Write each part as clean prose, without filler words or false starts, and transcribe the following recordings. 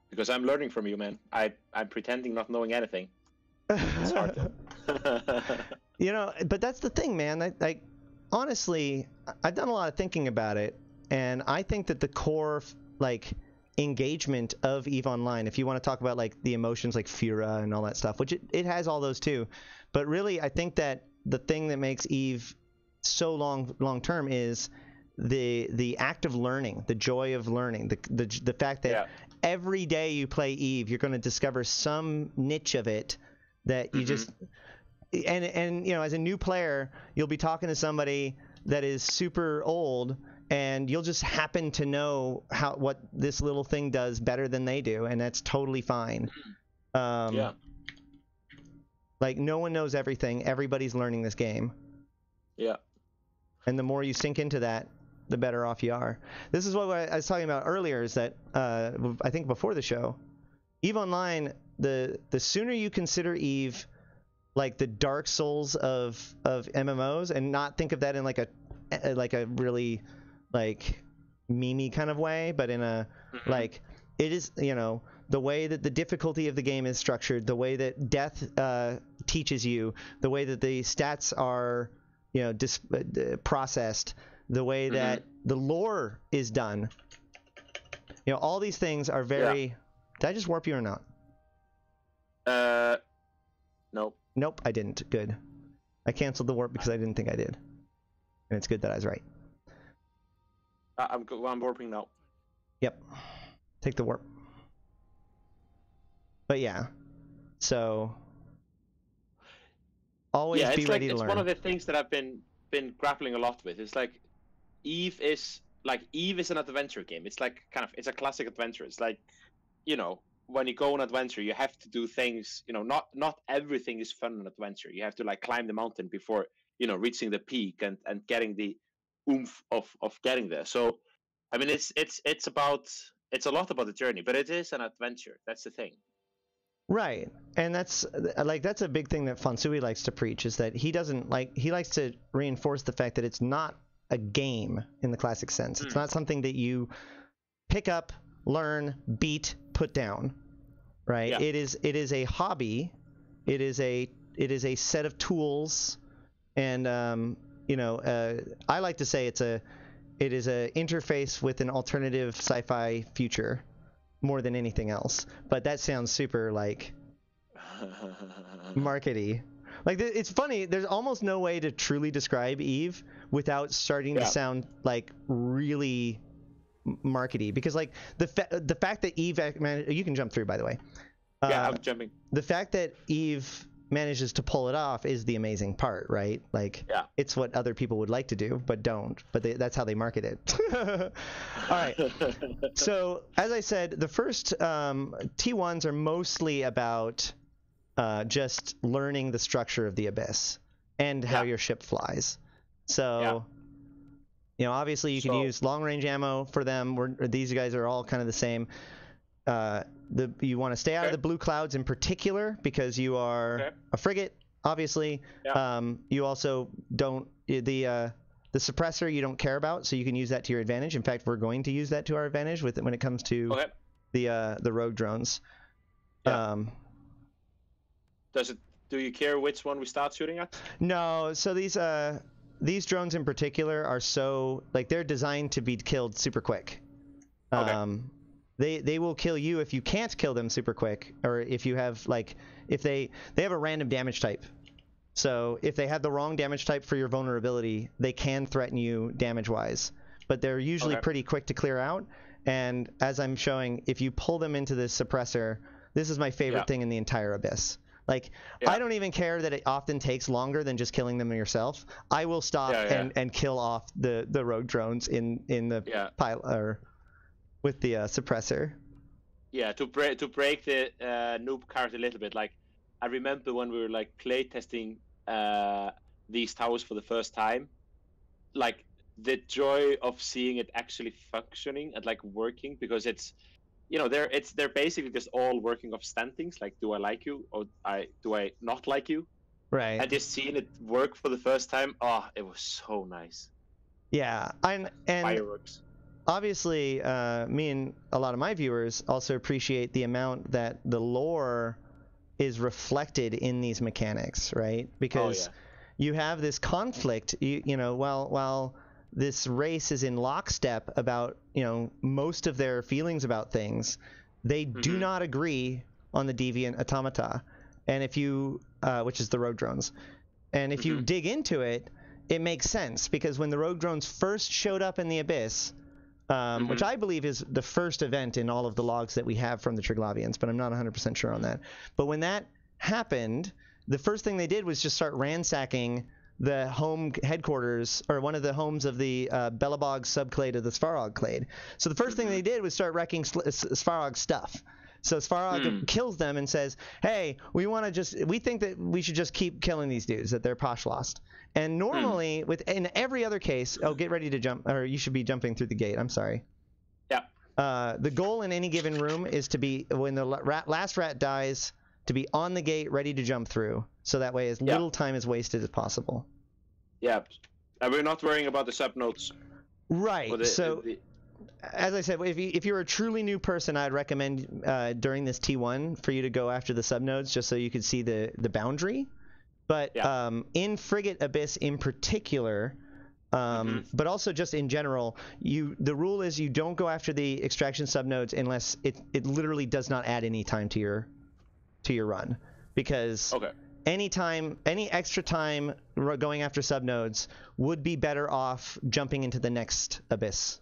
because I'm learning from you, man. I'm pretending not knowing anything. It's hard. You know, but that's the thing, man. Like, honestly, I've done a lot of thinking about it, and I think that the core, like, engagement of EVE Online, if you want to talk about, like, the emotions like Fura and all that stuff, which it has all those too, but really, I think that the thing that makes EVE so long term is the act of learning, the joy of learning, the fact that every day you play EVE, you're going to discover some niche of it that you just and you know, as a new player, you'll be talking to somebody that is super old, and you'll just happen to know what this little thing does better than they do, and that's totally fine. Like, no one knows everything. Everybody's learning this game. Yeah. And the more you sink into that, the better off you are. This is what I was talking about earlier, is that I think before the show, EVE Online, the sooner you consider EVE like the Dark Souls of MMOs, and not think of that in like a really like memey kind of way, but in a like, it is, you know, the way that the difficulty of the game is structured, the way that death teaches you, the way that the stats are, you know, processed, the way that the lore is done. You know, all these things are very... Did I just warp you or not? Nope. Nope, I didn't. Good. I canceled the warp because I didn't think I did. And it's good that I was right. I'm warping now. Yep. Take the warp. But yeah. So... always be ready to learn. It's one of the things that I've been grappling a lot with. It's like EVE is an adventure game. It's like it's a classic adventure. It's like, you know, when you go on adventure, you have to do things, you know, not everything is fun on adventure. You have to like climb the mountain before, you know, reaching the peak and getting the oomph of getting there. So I mean, it's a lot about the journey, but it is an adventure. That's the thing. Right. And that's a big thing that Fonsui likes to preach, is that he likes to reinforce the fact that it's not a game in the classic sense. It's not something that you pick up, learn, beat, put down. Right? Yeah. It is a hobby. It is a set of tools, and you know, I like to say it is a interface with an alternative sci-fi future, more than anything else. But that sounds super like markety. Like, it's funny, there's almost no way to truly describe EVE without starting to sound like really markety, because like the fact that EVE, man, you can jump through, by the way. I'm jumping. The fact that EVE manages to pull it off is the amazing part, right? Like, it's what other people would like to do but don't, but that's how they market it. All right. So as I said, the first T1s are mostly about just learning the structure of the Abyss and how your ship flies. So you know, obviously you can use long range ammo for them. These guys are all kind of the same. You want to stay out of the blue clouds in particular, because you are a frigate, obviously. You also don't, the suppressor you don't care about, so you can use that to your advantage. In fact, we're going to use that to our advantage when it comes to the rogue drones. Do you care which one we start shooting at? No. So these drones in particular are so, like, they're designed to be killed super quick. They will kill you if you can't kill them super quick, or if you have, like, if they have a random damage type. So if they have the wrong damage type for your vulnerability, they can threaten you damage-wise. But they're usually pretty quick to clear out. And as I'm showing, if you pull them into this suppressor, this is my favorite thing in the entire Abyss. Like, I don't even care that it often takes longer than just killing them yourself. I will stop and kill off the rogue drones in the pile, or with the suppressor. Yeah, to break the noob card a little bit. Like, I remember when we were like play testing these towers for the first time, like the joy of seeing it actually functioning and like working, because it's, you know, they're basically just all working off standings. Like, do I like you, or do I not like you? Right. And just seeing it work for the first time, it was so nice. Yeah, and fireworks. obviously, me and a lot of my viewers also appreciate the amount that the lore is reflected in these mechanics, right? Because you have this conflict, you know, while this race is in lockstep about, you know, most of their feelings about things, they do not agree on the deviant automata, and if you, which is the rogue drones, and if you dig into it, it makes sense, because when the rogue drones first showed up in the Abyss, which I believe is the first event in all of the logs that we have from the Triglavians, but I'm not 100% sure on that. But when that happened, the first thing they did was just start ransacking the home headquarters, or one of the homes of the Belobog subclade of the Svarog clade. So the first thing they did was start wrecking Svarog's stuff. So Svarog kills them and says, hey, we think that we should just keep killing these dudes, that they're posh lost. And normally, in every other case, get ready to jump, or you should be jumping through the gate, I'm sorry. Yeah. The goal in any given room is to be, when the last rat dies, to be on the gate, ready to jump through. So that way as little time is wasted as possible. Yeah. And we're not worrying about the subnodes. Right. As I said, if you're a truly new person, I'd recommend during this T1 for you to go after the subnodes, just so you can see the boundary. But in Frigate Abyss in particular, but also just in general, the rule is you don't go after the extraction subnodes unless it literally does not add any time to your run, because any extra time going after subnodes would be better off jumping into the next Abyss.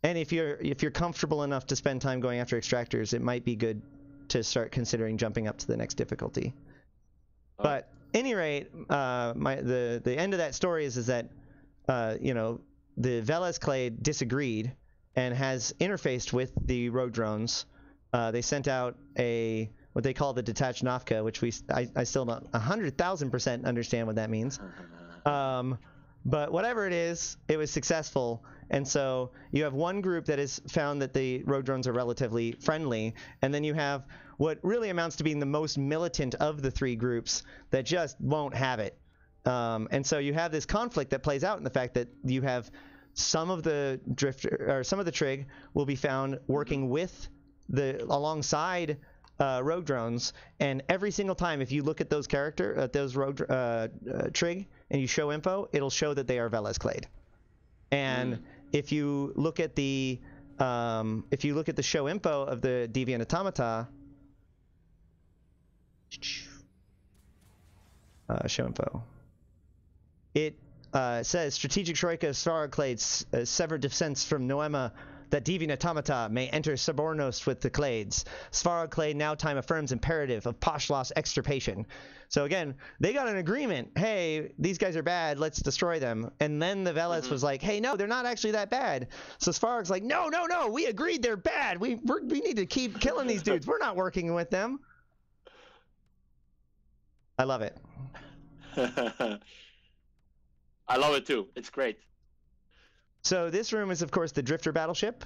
And if you're comfortable enough to spend time going after extractors, it might be good to start considering jumping up to the next difficulty. But at any rate, the end of that story is that you know, the Veles clade disagreed and has interfaced with the rogue drones. They sent out what they call the detached Nafka, which I still don't 100,000% understand what that means. But whatever it is, it was successful. And so you have one group that has found that the rogue drones are relatively friendly, and then you have what really amounts to being the most militant of the three groups that just won't have it. And so you have this conflict that plays out in the fact that you have some of the Trig will be found working alongside rogue drones, and every single time if you look at those rogue Trig and you show info, it'll show that they are Veles clade. And if you look at the show info of the deviant automata, show info, it says strategic troika Svarog clades severed descents from Noema, that deviant automata may enter Subornos with the clades. Svarog clade now time affirms imperative of Poshlos extirpation. So again, they got an agreement. Hey, these guys are bad. Let's destroy them. And then the Veles was like, hey, no, they're not actually that bad. So Svarog's like, no, we agreed they're bad. We need to keep killing these dudes. We're not working with them. I love it. I love it too. It's great. So this room is, of course, the Drifter battleship,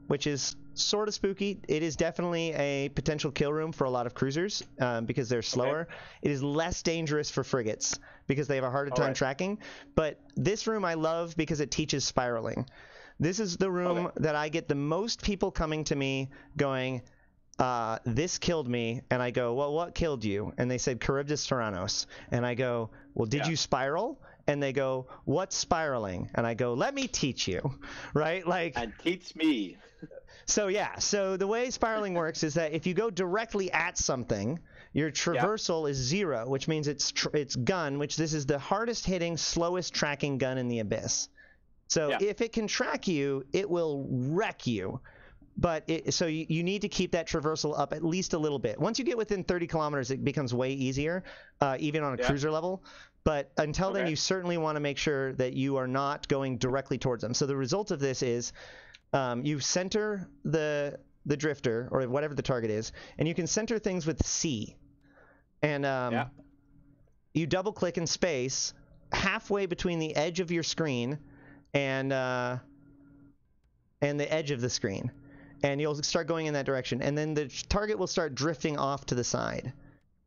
which is sort of spooky. It is definitely a potential kill room for a lot of cruisers because they're slower. It is less dangerous for frigates because they have a harder time tracking. But this room I love because it teaches spiraling. This is the room that I get the most people coming to me going, this killed me. And I go, well, what killed you? And they said, Charybdis Tyrannos. And I go, well, did you spiral? And they go, what's spiraling? And I go, let me teach you, right? And teach me. So the way spiraling works is that if you go directly at something, your traversal is 0, which means it's gun, which this is the hardest hitting, slowest tracking gun in the Abyss. So if it can track you, it will wreck you. But so you need to keep that traversal up at least a little bit. Once you get within 30 kilometers, it becomes way easier, even on a cruiser level. But until then, you certainly want to make sure that you are not going directly towards them. So the result of this is you center the drifter, or whatever the target is, and you can center things with C. And you double-click in space halfway between the edge of your screen and the edge of the screen. And you'll start going in that direction. And then the target will start drifting off to the side.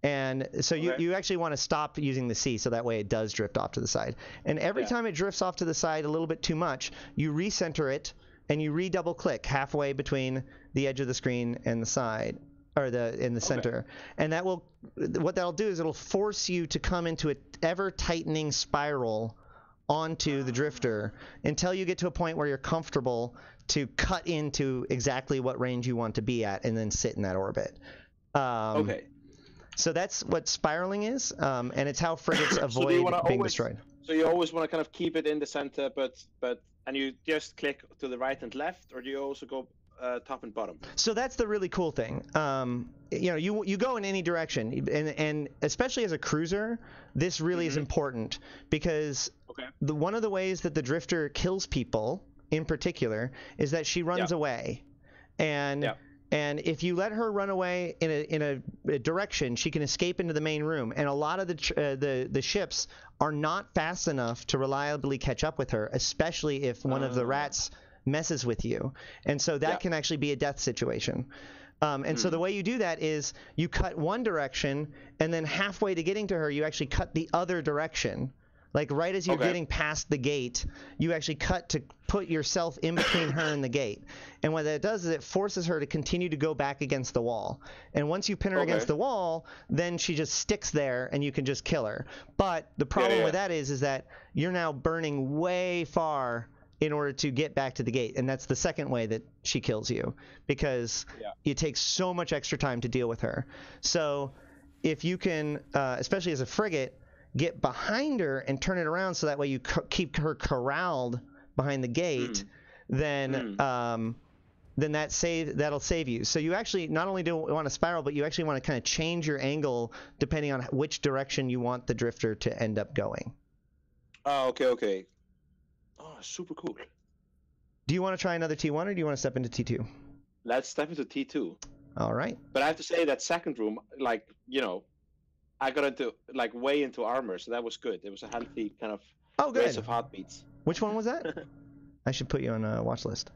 And so you actually want to stop using the C so that way it does drift off to the side. And every time it drifts off to the side a little bit too much, you recenter it and you redouble click halfway between the edge of the screen and the side, or in the center. And that will, what that'll do is it'll force you to come into an ever tightening spiral onto the drifter until you get to a point where you're comfortable to cut into exactly what range you want to be at and then sit in that orbit. So that's what spiraling is, and it's how frigates avoid being destroyed. So you always want to kind of keep it in the center, and you just click to the right and left, or do you also go top and bottom? So that's the really cool thing. You know, you go in any direction, and especially as a cruiser, this really is important because one of the ways that the drifter kills people, in particular, is that she runs away, and if you let her run away in a direction, she can escape into the main room. And a lot of the ships are not fast enough to reliably catch up with her, especially if one of the rats messes with you. And so that can actually be a death situation. And so the way you do that is you cut one direction, and then halfway to getting to her, you actually cut the other direction. Like right as you're getting past the gate, you actually cut to put yourself in between her and the gate. And what that does is it forces her to continue to go back against the wall. And once you pin her against the wall, then she just sticks there and you can just kill her. But the problem with that is that you're now burning way far in order to get back to the gate. And that's the second way that she kills you, because it takes so much extra time to deal with her. So if you can, especially as a frigate, get behind her and turn it around so that way you keep her corralled behind the gate, then that'll save you. So you actually not only don't want to spiral, but you actually want to kind of change your angle depending on which direction you want the drifter to end up going. Oh, okay. Oh, super cool. Do you want to try another T1 or do you want to step into T2? Let's step into T2. All right. But I have to say that second room, like, you know, I got into way into armor, so that was good. It was a healthy kind of race of heartbeats. Which one was that? I should put you on a watch list.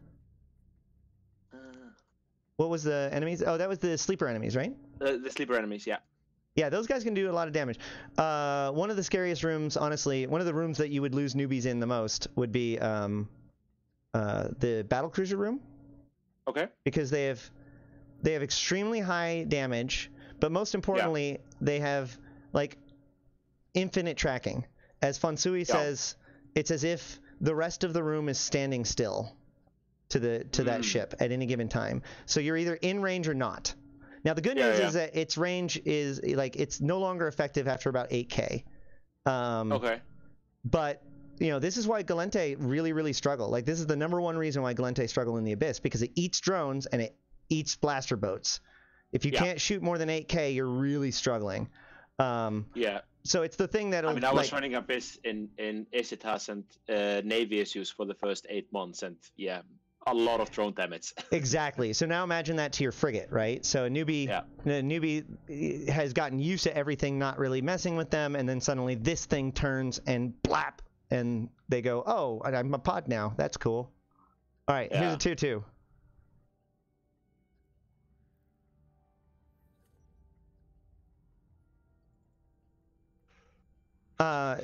What was the enemies? Oh, that was the sleeper enemies, right? The sleeper enemies, yeah. Yeah, those guys can do a lot of damage. One of the scariest rooms, honestly, one of the rooms that you would lose newbies in the most would be the battlecruiser room. Okay. Because they have extremely high damage. But most importantly, they have like infinite tracking. As Fonsui says, it's as if the rest of the room is standing still to that ship at any given time. So you're either in range or not. Now the good news is that its range is like it's no longer effective after about 8K. But you know, this is why Gallente really struggle. Like this is the #1 reason why Gallente struggle in the Abyss, because it eats drones and it eats blaster boats. If you can't shoot more than 8K, you're really struggling. So it's the thing that I was running Abyss in Isitas and Navy issues for the first 8 months, and a lot of drone damage. Exactly. So now imagine that to your frigate, right? So a newbie has gotten used to everything not really messing with them, and then suddenly this thing turns and blap, and they go, "Oh, I'm a pod now. That's cool." All right, here's a 2-2.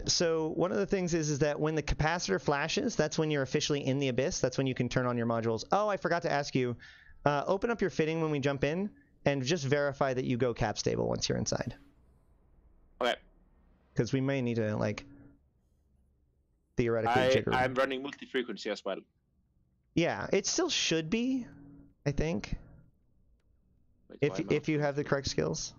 So one of the things is that when the capacitor flashes, that's when you're officially in the Abyss. That's when you can turn on your modules. Oh, I forgot to ask you. Open up your fitting when we jump in, and just verify that you go cap stable once you're inside. Okay. Because we may need to, like, theoretically jigger. I'm running multi-frequency as well. Yeah, it still should be, I think. Wait, if you have the correct skills.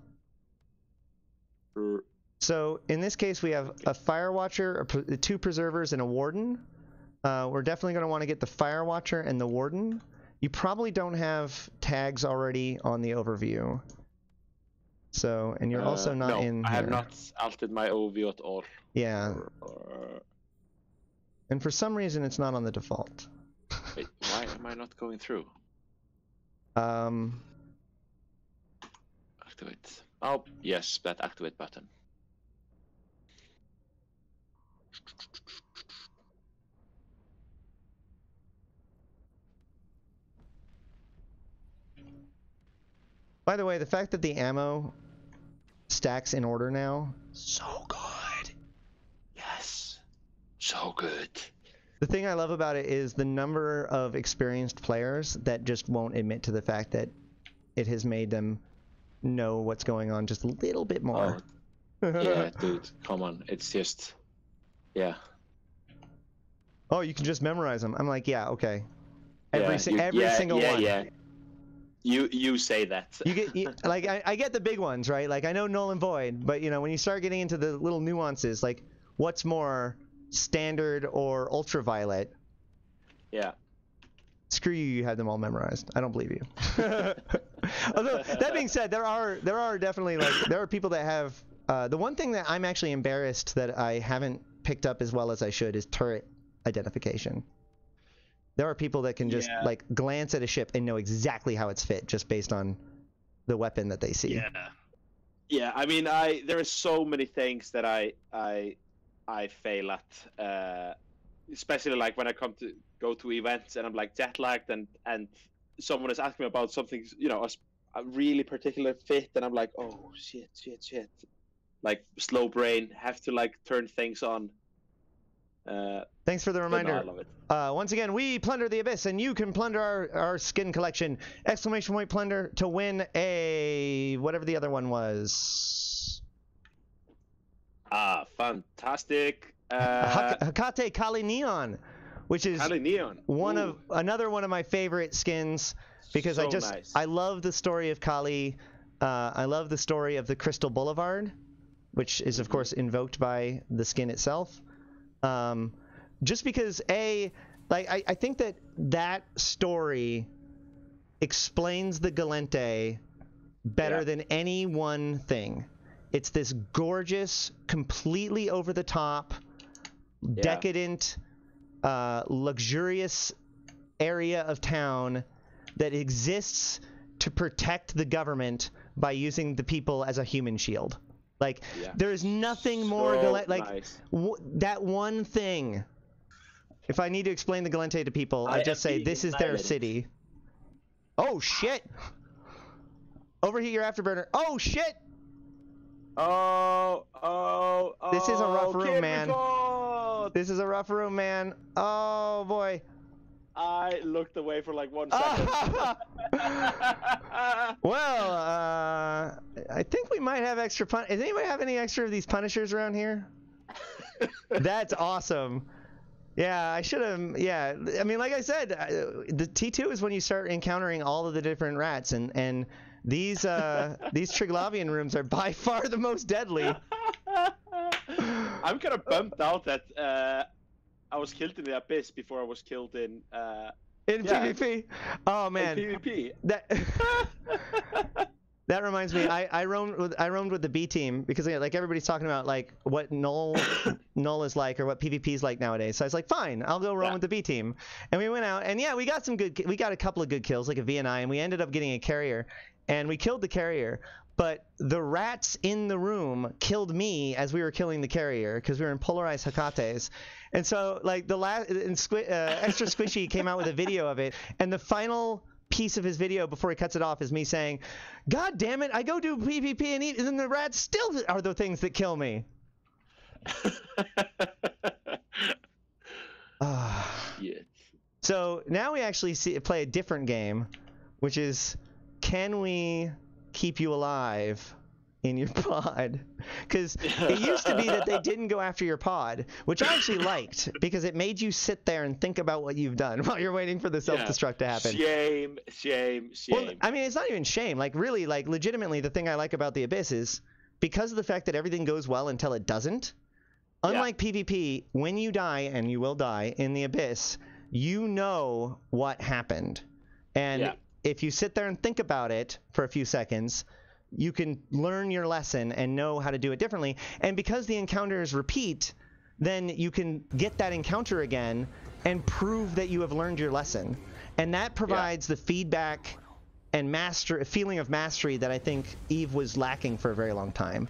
So in this case, we have a Fire Watcher, 2 Preservers, and a Warden. We're definitely going to want to get the Fire Watcher and the Warden. You probably don't have tags already on the overview. So, and you're also not in here. I have not altered my overview at all. Yeah. And for some reason, it's not on the default. Wait, why am I not going through? Activate. Oh, yes, that activate button. By the way, the fact that the ammo stacks in order now. So good. Yes. So good. The thing I love about it is the number of experienced players that just won't admit to the fact that it has made them know what's going on just a little bit more. Oh, yeah, dude, come on. It's just, yeah. Oh, you can just memorize them. I'm like, yeah, okay. Every Single one. Yeah. You say that. Like I get the big ones, right? Like I know null and void, but you know when you start getting into the little nuances, like what's more standard or ultraviolet? Yeah. Screw you! You had them all memorized. I don't believe you. Although that being said, there are definitely there are people that have the one thing that I'm actually embarrassed that I haven't picked up as well as I should is turret identification. There are people that can just like glance at a ship and know exactly how it's fit just based on the weapon that they see. Yeah. I mean, there are so many things that I fail at, especially like when I go to events and I'm like jet lagged and someone is asking me about something, you know, a really particular fit, and I'm like, oh shit, like slow brain, have to like turn things on. Thanks for the reminder. No, I love it. Once again, we plunder the Abyss, and you can plunder our skin collection. Exclamation point plunder to win a whatever the other one was. Fantastic. Hecate Kali Neon, which is another one of my favorite skins because so nice. I love the story of Kali. I love the story of the Crystal Boulevard, which is of course invoked by the skin itself. Just because I think that story explains the Galente better than any one thing. It's this gorgeous, completely over the top, decadent, luxurious area of town that exists to protect the government by using the people as a human shield. Like, there's nothing more that one thing. If I need to explain the Galente to people, I just say this is their city. Oh shit! Overheat your afterburner. Oh shit! Oh. This is a rough room, man. Record. This is a rough room, man. Oh boy. I looked away for like 1 second. Well, I think we might have extra Does anybody have any extra of these Punishers around here? That's awesome. Yeah, I should have. Yeah, I mean, like I said, the T2 is when you start encountering all of the different rats, and these Triglavian rooms are by far the most deadly. I'm kind of bummed out that I was killed in the Abyss before I was killed in PvP. Oh man. In PvP. That reminds me. I roamed with the B team because like everybody's talking about like what null is like or what PvP is like nowadays. So I was like, fine, I'll go roam with the B team. And we went out and we got a couple of good kills, like a VNI, and we ended up getting a carrier, and we killed the carrier. But the rats in the room killed me as we were killing the carrier because we were in polarized Hecates. And so, like, Extra Squishy came out with a video of it, and the final piece of his video before he cuts it off is me saying, God damn it, I go do PvP and eat, and then the rats still are the things that kill me. So now we actually play a different game, which is, can we keep you alive in your pod? Because it used to be that they didn't go after your pod, which I actually liked because it made you sit there and think about what you've done while you're waiting for the self-destruct to happen. Shame. Well, I mean, it's not even shame. Like, really, like, legitimately, the thing I like about the Abyss is because of the fact that everything goes well until it doesn't. Unlike PvP, when you die, and you will die in the Abyss, you know what happened. And if you sit there and think about it for a few seconds, you can learn your lesson and know how to do it differently. And because the encounters repeat, then you can get that encounter again and prove that you have learned your lesson. And that provides the feedback and feeling of mastery that I think Eve was lacking for a very long time.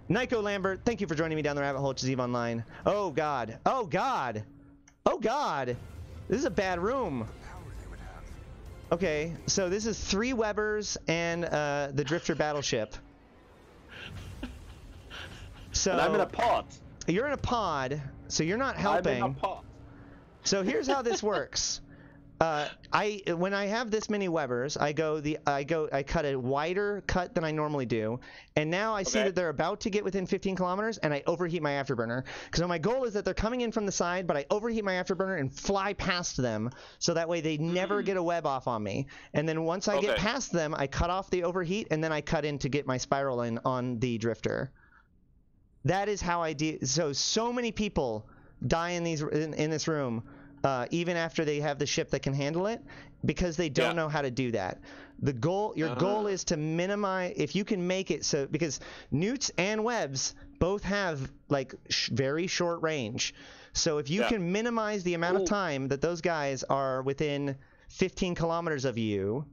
Nico Lambert, thank you for joining me down the rabbit hole to Eve Online. Oh God. Oh God. Oh God. This is a bad room. Okay, so this is 3 Webbers and the Drifter battleship. So and I'm in a pod. You're in a pod, so you're not helping. I'm in a pod. So here's how this works. When I have this many webbers, I cut a wider cut than I normally do, and now I see that they're about to get within 15 kilometers, and I overheat my afterburner. So my goal is that they're coming in from the side, but I overheat my afterburner and fly past them, so that way they never get a web off on me. And then once I get past them, I cut off the overheat, and then I cut in to get my spiral in on the drifter. That is how I do. So many people die in this room. Even after they have the ship that can handle it, because they don't know how to do that. Your goal is to minimize, if you can make it so, because newts and webs both have like very short range. So if you can minimize the amount of time that those guys are within 15 kilometers of you,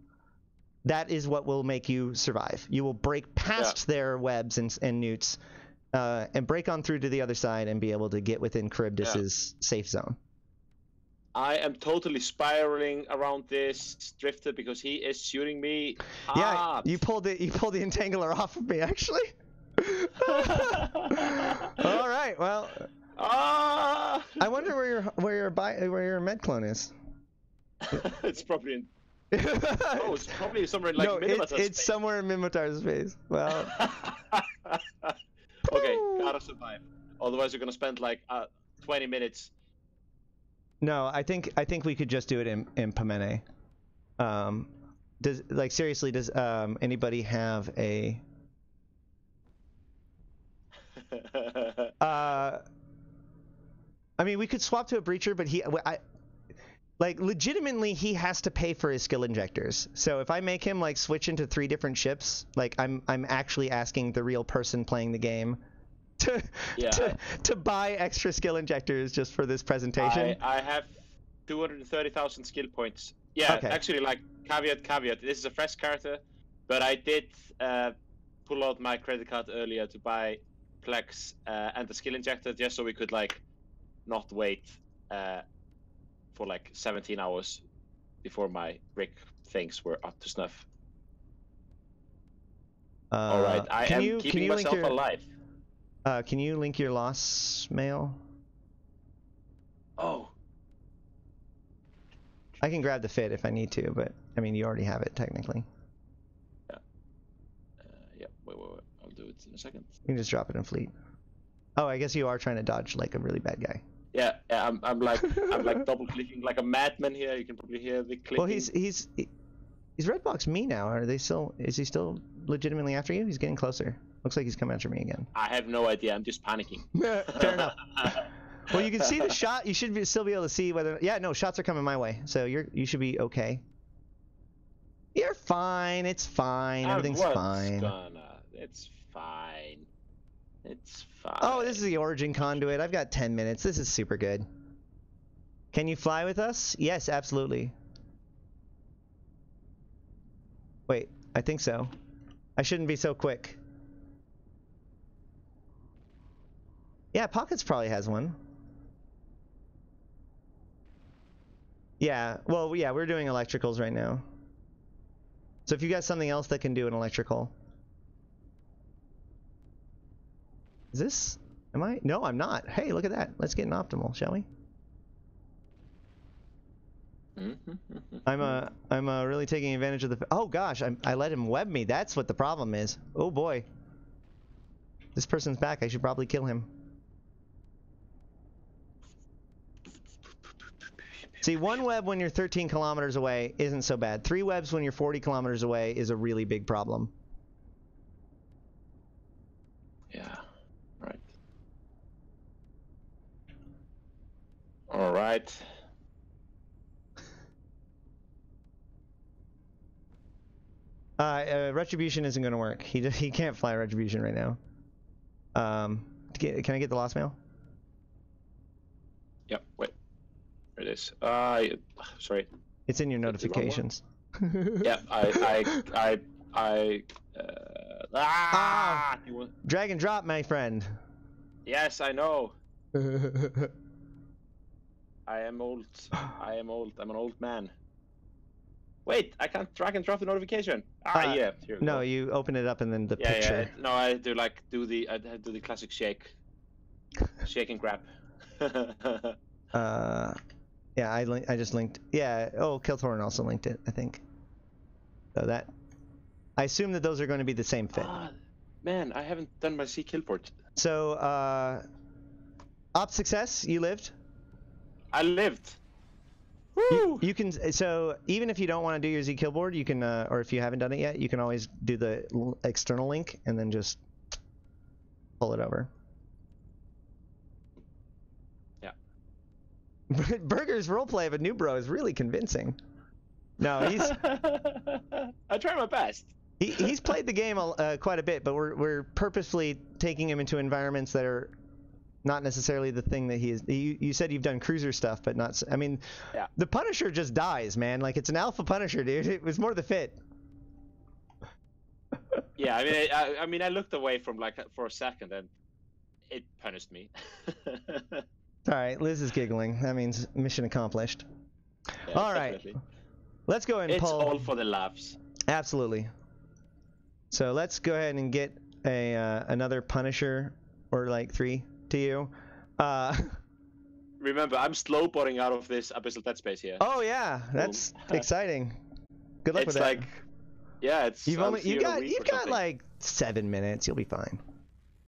that is what will make you survive. You will break past their webs and newts and break on through to the other side and be able to get within Charybdis's safe zone. I am totally spiraling around this drifter because he is shooting me hard. Yeah, you pulled the entangler off of me, actually. All right, well. I wonder where your med clone is. It's probably in. Oh, it's probably somewhere in like Minotaur's space. It's somewhere in Minotaur's space. Well. Okay, gotta survive. Otherwise, you're gonna spend like 20 minutes. No, I think we could just do it in Pamene. Seriously, does anybody have a I mean, we could swap to a breacher, but legitimately he has to pay for his skill injectors. So if I make him like switch into 3 different ships, like I'm actually asking the real person playing the game to buy extra skill injectors just for this presentation. I have 230,000 skill points. Yeah, actually, like caveat. This is a fresh character, but I did pull out my credit card earlier to buy Plex and the skill injector just so we could like not wait for like 17 hours before my rig things were up to snuff. All right, I am keeping myself alive. Can you link your loss mail? Oh. I can grab the fit if I need to, but I mean, you already have it technically. Yeah. Yeah. Wait. I'll do it in a second. You can just drop it in fleet. Oh, I guess you are trying to dodge like a really bad guy. Yeah. I'm like double clicking like a madman here. You can probably hear the clicking. Well, he's redboxed me now. Is he still legitimately after you? He's getting closer. Looks like he's coming after me again. I have no idea. I'm just panicking. Fair enough. Well, you can see the shot. You should still be able to see whether. Yeah, no, shots are coming my way, so you should be okay. You're fine. It's fine. Everything's fine. It's fine. It's fine. Oh, this is the origin conduit. I've got 10 minutes. This is super good. Can you fly with us? Yes, absolutely. Wait, I think so. I shouldn't be so quick. Yeah, Pockets probably has one. Yeah, well, yeah, we're doing electricals right now. So if you got something else that can do an electrical. Is this? Am I? No, I'm not. Hey, look at that. Let's get an optimal, shall we? I'm really taking advantage of the. Oh gosh, I let him web me. That's what the problem is. Oh boy. This person's back. I should probably kill him. See, 1 web when you're 13 kilometers away isn't so bad. 3 webs when you're 40 kilometers away is a really big problem. Yeah, right. All right. Retribution isn't going to work. He can't fly Retribution right now. Can I get the lost mail? Yep. Wait. There it is. Sorry. It's in your notifications. Yeah. Drag and drop, my friend. Yes, I know. I am old. I'm an old man. Wait, I can't drag and drop the notification. Ah, yeah. Here we no, go. you open it up and then the picture. Yeah. No, I do like do the classic shake and grab. Yeah, I just linked. Yeah. Oh, Kilthorn also linked it, I think. So that. I assume that those are going to be the same fit. Man, I haven't done my C kill port. So, op success, you lived? I lived. Woo! You can, so even if you don't want to do your Z kill board, you can, or if you haven't done it yet, you can always do the external link and then just pull it over. Yeah. Burger's roleplay of a new bro is really convincing. No, he's. I try my best. He's played the game quite a bit, but we're purposefully taking him into environments that are not necessarily the thing that he is. You said you've done cruiser stuff, but not. I mean, yeah. The Punisher just dies, man. Like, it's an alpha Punisher, dude. It was more the fit. Yeah, I mean, I looked away from for a second, and it punished me. All right, Liz is giggling. That means mission accomplished. Yeah, all right, definitely. Let's go ahead and pull. It's all for the laughs. Absolutely. So let's go ahead and get another Punisher, or like 3 to you. Remember, I'm slow boarding out of this Abyssal Dead Space here. Oh yeah, that's exciting. Good luck with that. Yeah, it's. You've got like 7 minutes. You'll be fine.